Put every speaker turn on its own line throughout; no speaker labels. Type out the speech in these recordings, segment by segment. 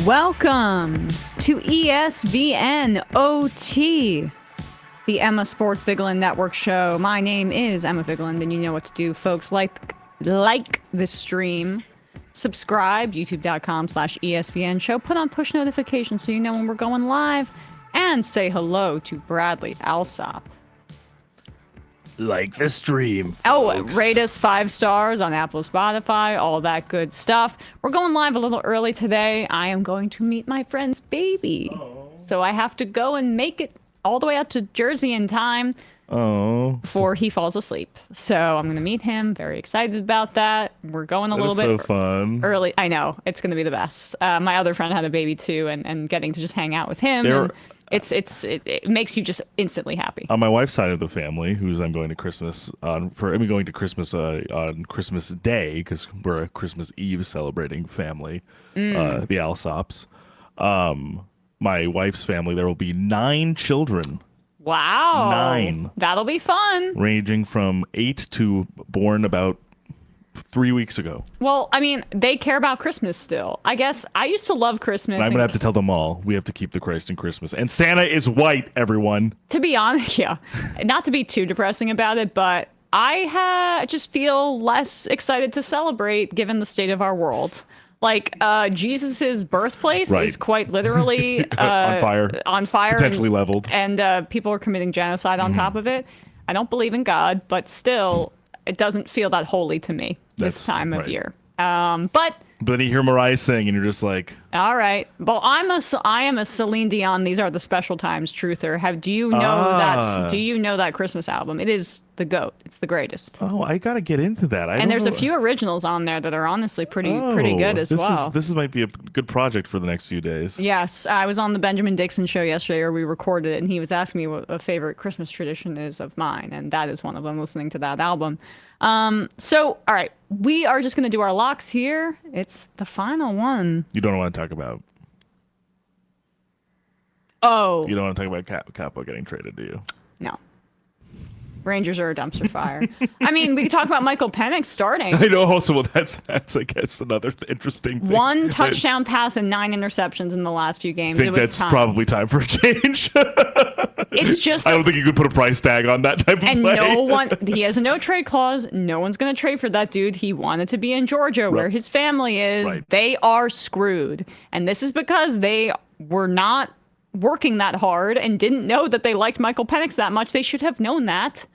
Welcome to ESVN OT, the Emma Sports Vigeland Network show. My name is Emma Vigeland, and you know what to do, folks. Like the stream, subscribe, youtube.com/ESVN show, put on push notifications so you know when we're going live, and say hello to Bradley Alsop.
Like the stream, folks.
Oh, rate us 5 stars on Apple, Spotify, all that good stuff. We're going live a little early today. I am going to meet my friend's baby. Oh. So I have to go and make it all the way out to Jersey in time before he falls asleep. So I'm going to meet him. Very excited about that. We're going a little bit
so fun.
Early. I know. It's going to be the best. My other friend had a baby too, and getting to just hang out with him. It makes you just instantly happy.
On my wife's side of the family, I'm going to Christmas on Christmas Day because we're a Christmas Eve celebrating family, the Alsops. My wife's family, there will be 9 children.
Wow.
9.
That'll be fun.
Ranging from 8 to born about 3 weeks ago.
Well, I mean, they care about Christmas still. I guess I used to love Christmas.
I'm going to have to tell them all. We have to keep the Christ in Christmas. And Santa is white, everyone.
To be honest, yeah. Not to be too depressing about it, but I just feel less excited to celebrate given the state of our world. Like, Jesus's birthplace is quite literally on fire.
Potentially leveled.
And people are committing genocide on top of it. I don't believe in God, but still, it doesn't feel that holy to me this time of year. But
then you hear Mariah sing, and you're just like,
all right. Well, I am a Celine Dion. These are the special times truther. Do you know that Christmas album? It is the GOAT. It's the greatest.
Oh, I gotta get into that.
And there's a few originals on there that are honestly pretty good as well.
This might be a good project for the next few days.
Yes, I was on the Benjamin Dixon show yesterday, or we recorded it, and he was asking me what a favorite Christmas tradition is of mine, and that is one of them. Listening to that album. So, all right, we are just going to do our locks here. It's the final one.
You don't want to talk about...
Oh.
You don't want to talk about Capo getting traded, do you?
No. Rangers are a dumpster fire. I mean, we could talk about Michael Penix starting.
I know. Also, well, that's I guess another interesting thing.
1 touchdown pass and 9 interceptions in the last few games.
I think that's probably time for a change.
It's just
I don't think you could put a price tag on that type of play.
And he has a no trade clause. No one's going to trade for that dude. He wanted to be in Georgia, where his family is. Right. They are screwed, and this is because they were not working that hard and didn't know that they liked Michael Penix that much. They should have known that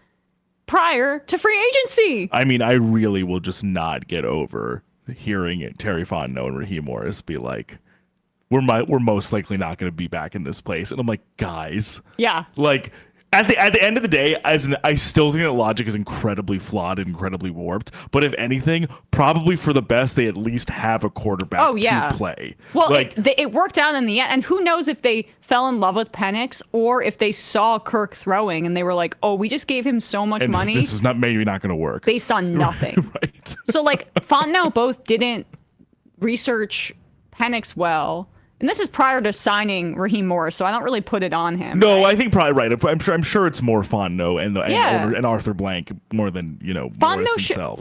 prior to free agency.
I mean, I really will just not get over hearing it, Terry Fontenot and Raheem Morris be like, we're most likely not going to be back in this place. And I'm like, guys.
Yeah.
Like, at the end of the day, I still think that logic is incredibly flawed and incredibly warped. But if anything, probably for the best, they at least have a quarterback to play.
Well, like, it worked out in the end. And who knows if they fell in love with Penix or if they saw Kirk throwing and they were like, oh, we just gave him so much money.
This is maybe not going to work.
Based on nothing.
Right.
So, like, Fontenot both didn't research Penix well. And this is prior to signing Raheem Morris, so I don't really put it on him.
No, right? I think probably right. I'm sure it's more Fontenot and Arthur Blank more than Morris himself.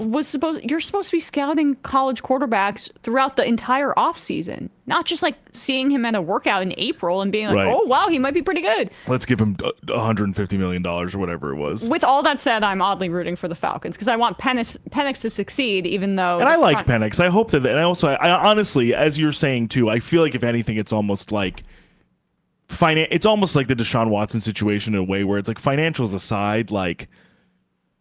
You're supposed to be scouting college quarterbacks throughout the entire offseason, not just like seeing him at a workout in April and being like, oh wow, he might be pretty good.
Let's give him $150 million or whatever it was.
With all that said, I'm oddly rooting for the Falcons because I want Penix to succeed, even though.
And I like Penix. I hope that, and I honestly, as you're saying too, I feel like if anything, it's almost like it's almost like the Deshaun Watson situation in a way where it's like financials aside, like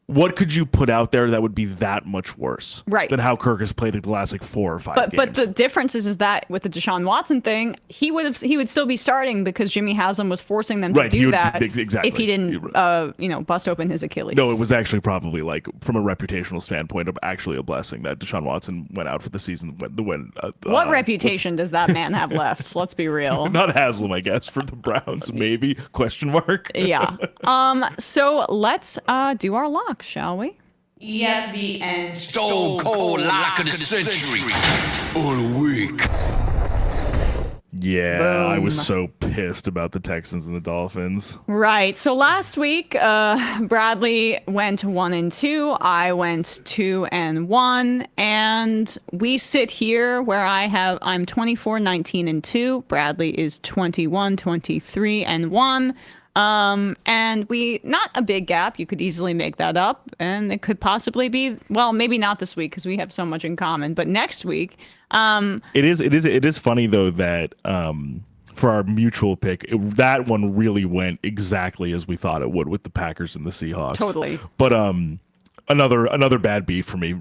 what could you put out there that would be that much worse than how Kirk has played the last 4 or 5 games?
But the difference is that with the Deshaun Watson thing, he would still be starting because Jimmy Haslam was forcing them to do that if he didn't bust open his Achilles.
No, it was actually probably like from a reputational standpoint of actually a blessing that Deshaun Watson went out for the season.
What reputation does that man have left? Let's be real.
Not Haslam, I guess, for the Browns, maybe? Question mark.
Yeah. So let's do our lock. Shall we? ESVN
Stone Cold Lock of the Century. All week.
Yeah, I was
Boom.
so pissed about the Texans and the Dolphins.
Right. So last week, Bradley went 1-2. I went 2-1, and we sit here where I'm 24, 19, and 2. Bradley is 21, 23, and 1. And not a big gap. You could easily make that up, and it could possibly be, well, maybe not this week because we have so much in common, but next week.
It is funny though that for our mutual pick, that one really went exactly as we thought it would with the Packers and the Seahawks.
Totally.
But another bad beat for me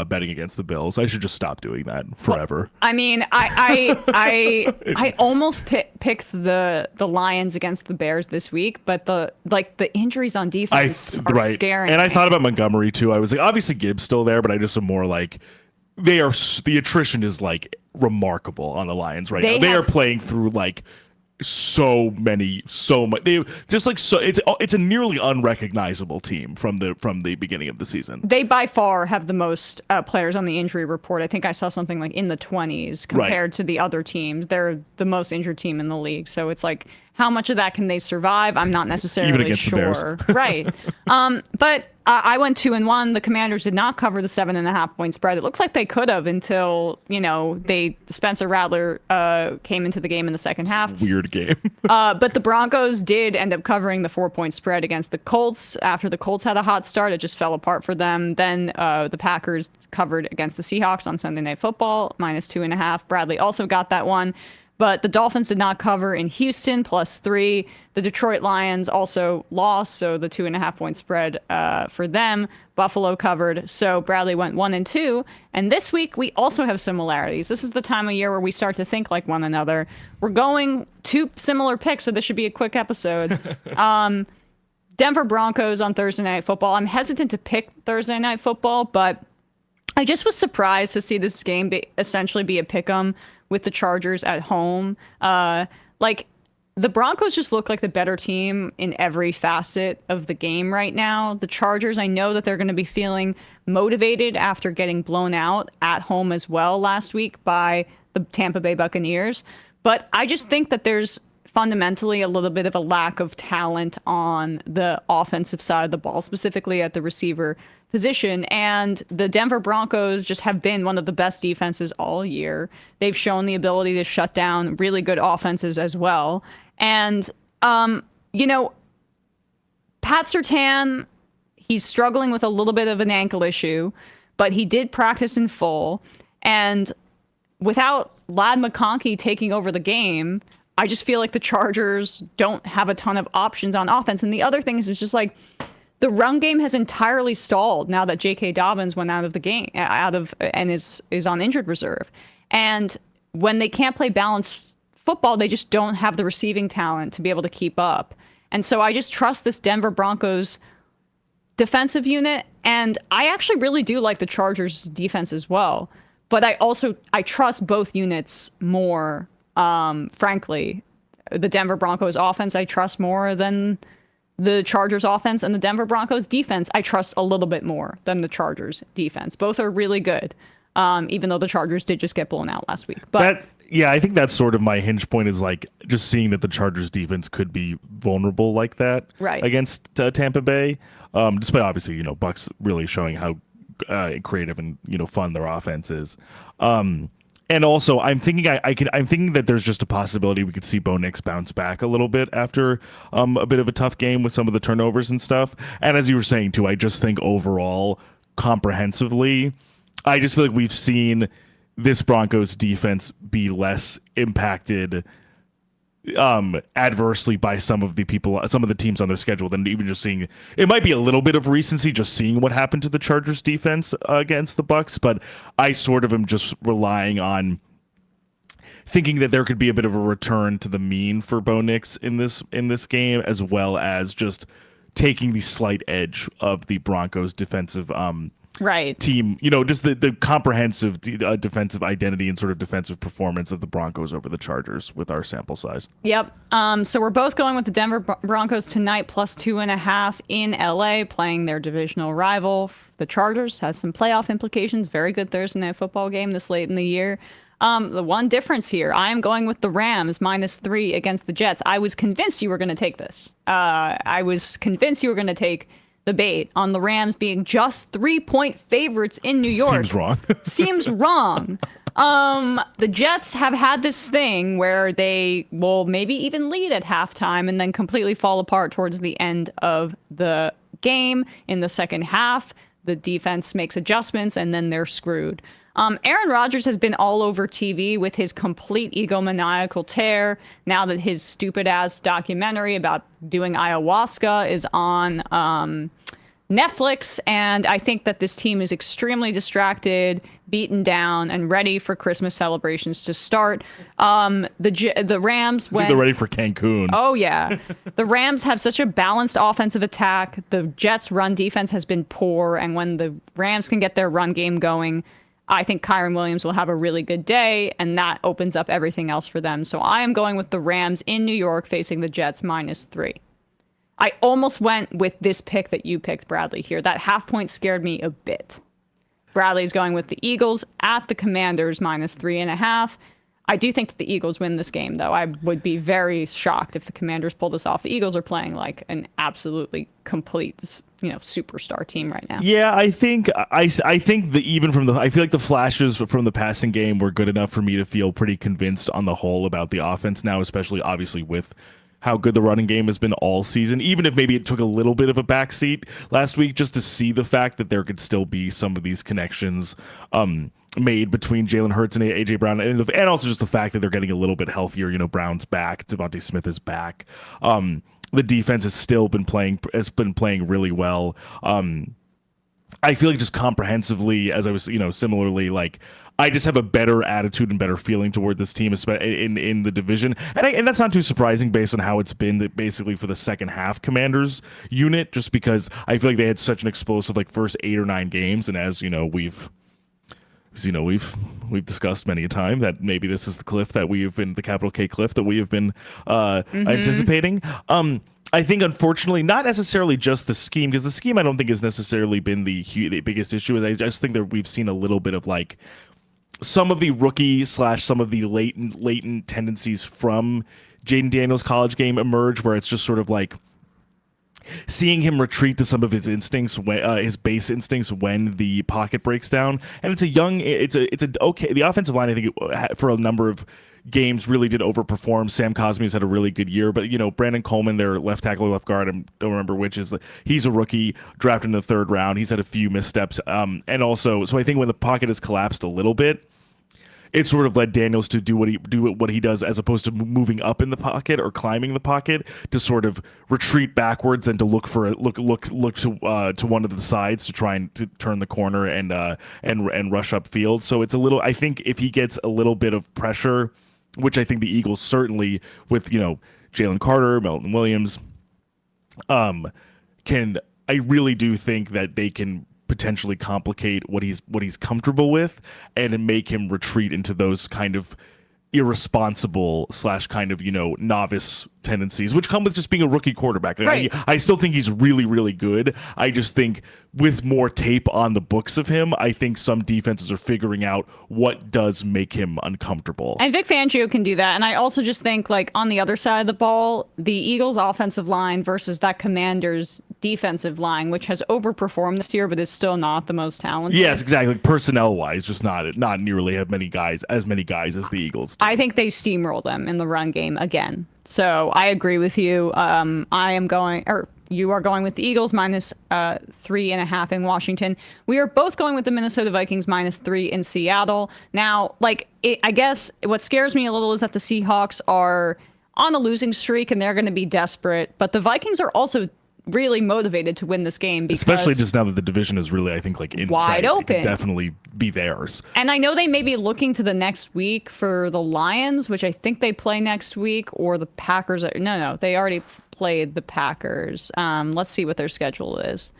betting against the Bills. I should just stop doing that forever.
Well, I mean, I almost picked the Lions against the Bears this week, but the injuries on defense are scaring.
And I
me.
thought about Montgomery too. I was like, obviously Gibbs still there, but I just am more like the attrition is like remarkable on the Lions right now. They are playing through like so much. They just like it's a nearly unrecognizable team from the beginning of the season.
They by far have the most players on the injury report. I think I saw something like in the 20s compared to the other teams. They're the most injured team in the league. So it's like, how much of that can they survive? I'm not necessarily
Even against
sure.
the Bears.
Right. But I went 2-1. The Commanders did not cover the 7.5 point spread. It looked like they could have until, Spencer Rattler came into the game in the second half.
Weird game.
But the Broncos did end up covering the 4-point spread against the Colts. After the Colts had a hot start, it just fell apart for them. Then the Packers covered against the Seahawks on Sunday Night Football, -2.5. Bradley also got that one. But the Dolphins did not cover in Houston, +3. The Detroit Lions also lost, so the 2.5 point spread for them. Buffalo covered, so Bradley went 1-2. And this week, we also have similarities. This is the time of year where we start to think like one another. We're going 2 similar picks, so this should be a quick episode. Denver Broncos on Thursday Night Football. I'm hesitant to pick Thursday Night Football, but I just was surprised to see this game essentially be a pick'em with the Chargers at home. The Broncos just look like the better team in every facet of the game right now. The Chargers, I know that they're going to be feeling motivated after getting blown out at home as well last week by the Tampa Bay Buccaneers. But I just think that there's fundamentally a little bit of a lack of talent on the offensive side of the ball, specifically at the receiver position. And the Denver Broncos just have been one of the best defenses all year. They've shown the ability to shut down really good offenses as well. And, Pat Surtain, he's struggling with a little bit of an ankle issue, but he did practice in full. And without Ladd McConkey taking over the game, I just feel like the Chargers don't have a ton of options on offense. And the other thing is, it's just like the run game has entirely stalled now that J.K. Dobbins went out of the game, and is on injured reserve. And when they can't play balanced football, they just don't have the receiving talent to be able to keep up. And so I just trust this Denver Broncos defensive unit. And I actually really do like the Chargers defense as well. But I trust both units more. Frankly, the Denver Broncos offense I trust more than the Chargers offense, and the Denver Broncos defense I trust a little bit more than the Chargers defense. Both are really good, even though the Chargers did just get blown out last week. But
I think that's sort of my hinge point, is like just seeing that the Chargers defense could be vulnerable like that against Tampa Bay, despite obviously, Bucs really showing how creative and, fun their offense is. And also, I'm thinking I'm thinking that there's just a possibility we could see Bo Nix bounce back a little bit after a bit of a tough game with some of the turnovers and stuff. And as you were saying too, I just think overall, comprehensively, I just feel like we've seen this Broncos defense be less impacted adversely by some of the teams on their schedule than even just seeing. It might be a little bit of recency just seeing what happened to the Chargers defense against the Bucs, but I sort of am just relying on thinking that there could be a bit of a return to the mean for Bo Nix in this game, as well as just taking the slight edge of the Broncos defensive team, just the comprehensive defensive identity and sort of defensive performance of the Broncos over the Chargers with our sample size.
Yep. So we're both going with the Denver Broncos tonight, +2.5 in LA, playing their divisional rival. The Chargers has some playoff implications. Very good Thursday Night Football game this late in the year. The one difference here, I am going with the Rams -3 against the Jets. I was convinced you were going to take this. I was convinced you were going to take the bait on the Rams being just 3-point favorites in New York.
Seems wrong.
Seems wrong. The Jets have had this thing where they will maybe even lead at halftime and then completely fall apart towards the end of the game. In the second half, the defense makes adjustments and then they're screwed. Aaron Rodgers has been all over TV with his complete egomaniacal tear now that his stupid-ass documentary about doing ayahuasca is on Netflix, and I think that this team is extremely distracted, beaten down, and ready for Christmas celebrations to start. The Rams, when
they're ready for Cancun.
Oh yeah, the Rams have such a balanced offensive attack. The Jets' run defense has been poor, and when the Rams can get their run game going, I think Kyren Williams will have a really good day, and that opens up everything else for them. So I am going with the Rams in New York facing the Jets -3. I almost went with this pick that you picked, Bradley, here. That half point scared me a bit. Bradley's going with the Eagles at the Commanders -3.5. I do think that the Eagles win this game, though. I would be very shocked if the Commanders pull this off. The Eagles are playing like an absolutely complete, superstar team right now.
Yeah, I think I think I feel like the flashes from the passing game were good enough for me to feel pretty convinced on the whole about the offense now, especially obviously with how good the running game has been all season, even if maybe it took a little bit of a backseat last week, just to see the fact that there could still be some of these connections made between Jalen Hurts and A.J. Brown, and also just the fact that they're getting a little bit healthier. Brown's back, Devontae Smith is back. The defense has been playing really well. I feel like just comprehensively, as I was, similarly, like, I just have a better attitude and better feeling toward this team in the division. And that's not too surprising based on how it's been basically for the second half Commanders unit, just because I feel like they had such an explosive first 8 or 9 games. And as we've discussed many a time that maybe this is the the capital K cliff that we have been anticipating. I think, unfortunately, not necessarily just the scheme, because the scheme I don't think has necessarily been the biggest issue. I just think that we've seen a little bit of some of the rookie / some of the latent tendencies from Jaden Daniels' college game emerge, where it's just sort of seeing him retreat to some of his instincts, his base instincts when the pocket breaks down. And the offensive line, I think, for a number of games really did overperform. Sam Cosmi's had a really good year, but Brandon Coleman, their left tackle or left guard, I don't remember which, he's a rookie drafted in the 3rd round. He's had a few missteps, and also, so I think when the pocket has collapsed a little bit, it sort of led Daniels to do what he does, as opposed to moving up in the pocket or climbing the pocket, to sort of retreat backwards and to look to one of the sides to try and to turn the corner and rush upfield. So it's a little. I think if he gets a little bit of pressure, which I think the Eagles certainly, with Jalen Carter, Melton Williams, can. I really do think that they can potentially complicate what he's comfortable with and make him retreat into those kind of irresponsible / kind of novice tendencies, which come with just being a rookie quarterback.
Right.
I still think he's really, really good. I just think with more tape on the books of him, I think some defenses are figuring out what does make him uncomfortable.
And Vic Fangio can do that. And I also just think, on the other side of the ball, the Eagles' offensive line versus that Commanders' defensive line, which has overperformed this year, but is still not the most talented.
Yes, exactly. Personnel-wise, just not nearly as many guys as the Eagles do.
I think they steamroll them in the run game again. So I agree with you. You are going with the Eagles -3.5 in Washington. We are both going with the Minnesota Vikings -3 in Seattle. Now, I guess what scares me a little is that the Seahawks are on a losing streak and they're going to be desperate. But the Vikings are also really motivated to win this game, because
especially just now that the division is really, I think, in
wide
sight.
open.
It could definitely be theirs.
And I know they may be looking to the next week for the Lions, which I think they play next week, or the Packers. No, they already played the Packers. Let's see what their schedule is.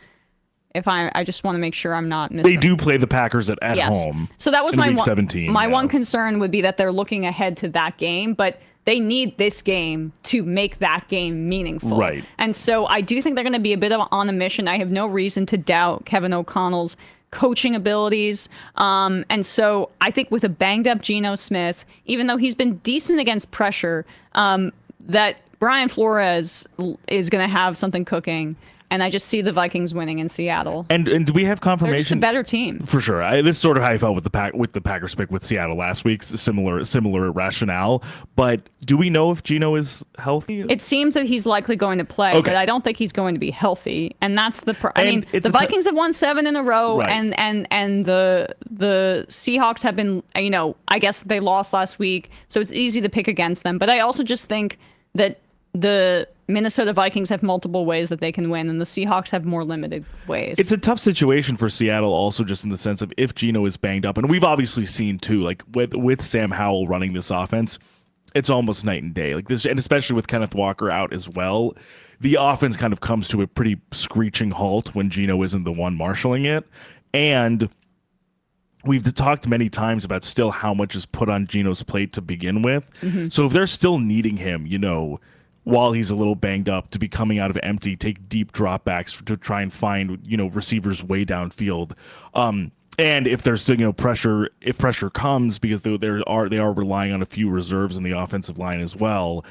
I just want to make sure I'm not missing.
They do play the Packers at
yes.
home.
So that was
in week 17.
My one concern would be that they're looking ahead to that game, but they need this game to make that game meaningful.
Right.
And so I do think they're going to be a bit on a mission. I have no reason to doubt Kevin O'Connell's coaching abilities. And so I think with a banged up Geno Smith, even though he's been decent against pressure, that Brian Flores is going to have something cooking. And I just see the Vikings winning in Seattle.
And do we have confirmation?
They're just a better team.
For sure. This is sort of how I felt with the Packers pick with Seattle last week. Similar rationale. But do we know if Geno is healthy?
It seems that he's likely going to play, but I don't think he's going to be healthy. And that's the I mean, the Vikings have won 7 in a row,
right.
and the Seahawks have been, I guess they lost last week, so it's easy to pick against them. But I also just think that the Minnesota Vikings have multiple ways that they can win, and the Seahawks have more limited ways.
It's a tough situation for Seattle also, just in the sense of if Geno is banged up. And we've obviously seen, too, like with Sam Howell running this offense, it's almost night and day. Like this, and especially with Kenneth Walker out as well, the offense kind of comes to a pretty screeching halt when Geno isn't the one marshaling it. And we've talked many times about still how much is put on Geno's plate to begin with. Mm-hmm. So if they're still needing him, while he's a little banged up, to be coming out of empty, take deep dropbacks to try and find, receivers way downfield. And if there's still, if pressure comes, because they are relying on a few reserves in the offensive line as well.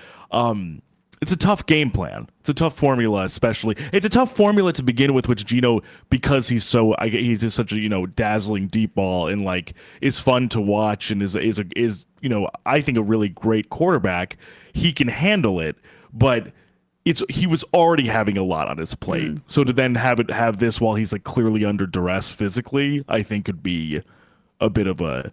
It's a tough game plan. It's a tough formula, especially. It's a tough formula to begin with, which Geno, because he's just such a dazzling deep ball and is fun to watch and is I think a really great quarterback. He can handle it, but he was already having a lot on his plate. So to then have this while he's clearly under duress physically, I think could be a bit of a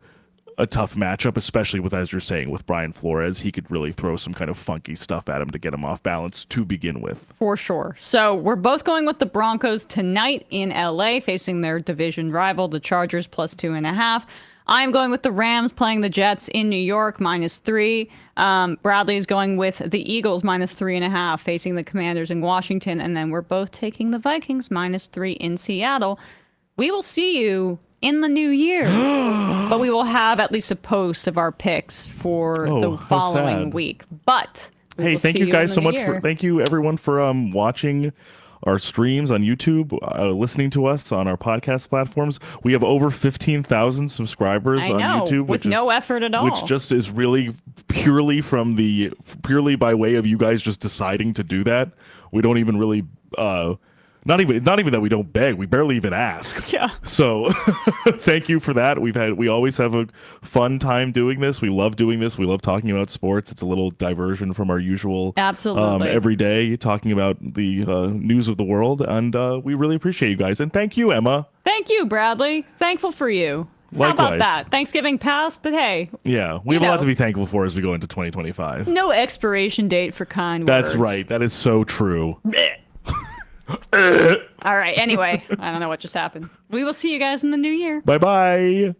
tough matchup, especially with, as you're saying, with Brian Flores. He could really throw some kind of funky stuff at him to get him off balance to begin with. For sure. So we're both going with the Broncos tonight in LA, facing their division rival, the Chargers, +2.5. I'm going with the Rams playing the Jets in New York, -3. Bradley is going with the Eagles, -3.5, facing the Commanders in Washington. And then we're both taking the Vikings, -3 in Seattle. We will see you in the new year, but we will have at least a post of our picks for the following week. But hey, thank you guys so much thank you everyone for watching our streams on YouTube, listening to us on our podcast platforms. We have over 15,000 subscribers on YouTube, with no effort at all, which just is really purely by way of you guys just deciding to do that. We don't even really not even that we don't beg. We barely even ask. Yeah. So thank you for that. We always have a fun time doing this. We love doing this. We love talking about sports. It's a little diversion from our usual every day talking about the news of the world. And we really appreciate you guys. And thank you, Emma. Thank you, Bradley. Thankful for you. Likewise. How about that? Thanksgiving passed, but hey. Yeah, we have a lot to be thankful for as we go into 2025. No expiration date for kind words. That's right. That is so true. All right. Anyway, I don't know what just happened. We will see you guys in the new year. Bye-bye.